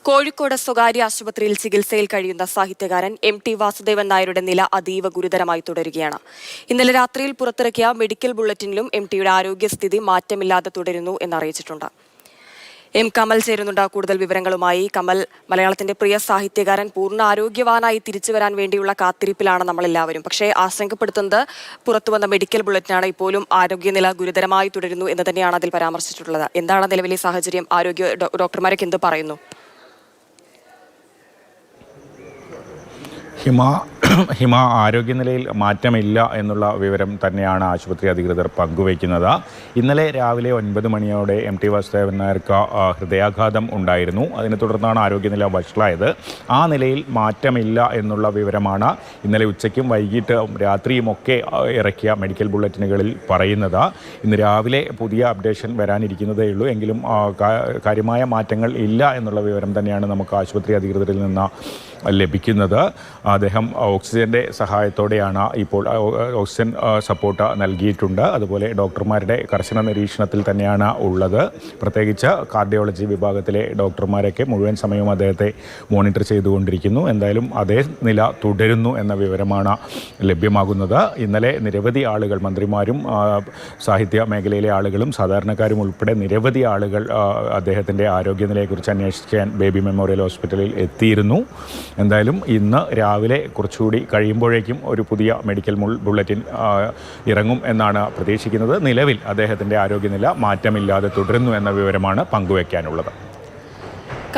കോഴിക്കോട് സ്വകാര്യ ആശുപത്രിയിൽ ചികിത്സയിൽ കഴിയുന്ന സാഹിത്യകാരൻ എം.ടി. വാസുദേവൻ നായരുടെ നില അതീവ ഗുരുതരമായി തുടരുകയാണ്. ഇന്നലെ രാത്രിയിൽ പുറത്തിറക്കിയ മെഡിക്കൽ ബുള്ളറ്റിനിലും എം.ടിയുടെ ആരോഗ്യസ്ഥിതി മാറ്റമില്ലാതെ തുടരുന്നു എന്നറിയിച്ചിട്ടുണ്ട്. എം. കമൽ ചേരുന്നുണ്ട് കൂടുതൽ വിവരങ്ങളുമായി. കമൽ, മലയാളത്തിന്റെ പ്രിയ സാഹിത്യകാരൻ പൂർണ്ണ ആരോഗ്യവാനായി തിരിച്ചുവരാൻ വേണ്ടിയുള്ള കാത്തിരിപ്പിലാണ് നമ്മളെല്ലാവരും. പക്ഷേ ആശങ്കപ്പെടുത്തുന്നത് പുറത്തുവന്ന മെഡിക്കൽ ബുള്ളറ്റിനാണ്. ഇപ്പോഴും ആരോഗ്യനില ഗുരുതരമായി തുടരുന്നു എന്ന് തന്നെയാണ് അതിൽ പരാമർശിച്ചിട്ടുള്ളത്. എന്താണ് നിലവിലെ സാഹചര്യം? ഡോക്ടർമാരൊക്കെ എന്ത് പറയുന്നു? ഹിമ, ആരോഗ്യനിലയിൽ മാറ്റമില്ല എന്നുള്ള വിവരം തന്നെയാണ് ആശുപത്രി അധികൃതർ പങ്കുവയ്ക്കുന്നത്. ഇന്നലെ രാവിലെ 9 മണിയോടെ എം.ടി. വാസുദേവൻ നായർക്ക് ഹൃദയാഘാതം ഉണ്ടായിരുന്നു. അതിനെ തുടർന്നാണ് ആരോഗ്യനില വഷളായത്. ആ നിലയിൽ മാറ്റമില്ല എന്നുള്ള വിവരമാണ് ഇന്നലെ ഉച്ചയ്ക്കും വൈകിട്ടും രാത്രിയുമൊക്കെ ഇറക്കിയ മെഡിക്കൽ ബുള്ളറ്റിനുകളിൽ പറയുന്നത്. ഇന്ന് രാവിലെ പുതിയ അപ്ഡേഷൻ വരാനിരിക്കുന്നതേ ഉള്ളൂ. എങ്കിലും കാര്യമായ മാറ്റങ്ങൾ ഇല്ല എന്നുള്ള വിവരം തന്നെയാണ് നമുക്ക് ആശുപത്രി അധികൃതരിൽ നിന്ന് ലഭിക്കുന്നത്. അദ്ദേഹം ഓക്സിജൻ്റെ സഹായത്തോടെയാണ് ഇപ്പോൾ ഓക്സിജൻ സപ്പോർട്ട് നൽകിയിട്ടുണ്ട്. അതുപോലെ ഡോക്ടർമാരുടെ കർശന നിരീക്ഷണത്തിൽ തന്നെയാണ് ഉള്ളത്. പ്രത്യേകിച്ച് കാർഡിയോളജി വിഭാഗത്തിലെ ഡോക്ടർമാരൊക്കെ മുഴുവൻ സമയവും അദ്ദേഹത്തെ മോണിറ്റർ ചെയ്തുകൊണ്ടിരിക്കുന്നു. എന്തായാലും അതേ നില തുടരുന്നു എന്ന വിവരമാണ് ലഭ്യമാകുന്നത്. ഇന്നലെ നിരവധി ആളുകൾ, മന്ത്രിമാരും സാഹിത്യ മേഖലയിലെ ആളുകളും സാധാരണക്കാരും ഉൾപ്പെടെ നിരവധി ആളുകൾ അദ്ദേഹത്തിൻ്റെ ആരോഗ്യനിലയെക്കുറിച്ച് അന്വേഷിക്കാൻ ബേബി മെമ്മോറിയൽ ഹോസ്പിറ്റലിൽ എത്തിയിരുന്നു. എന്തായാലും ഇന്ന് രാവിലെ കുറച്ചുകൂടി കഴിയുമ്പോഴേക്കും ഒരു പുതിയ മെഡിക്കൽ ബുള്ളറ്റിൻ ഇറങ്ങും എന്നാണ് പ്രതീക്ഷിക്കുന്നത്. നിലവിൽ അദ്ദേഹത്തിൻ്റെ ആരോഗ്യനില മാറ്റമില്ലാതെ തുടരുന്നു എന്ന വിവരമാണ് പങ്കുവയ്ക്കാനുള്ളത്.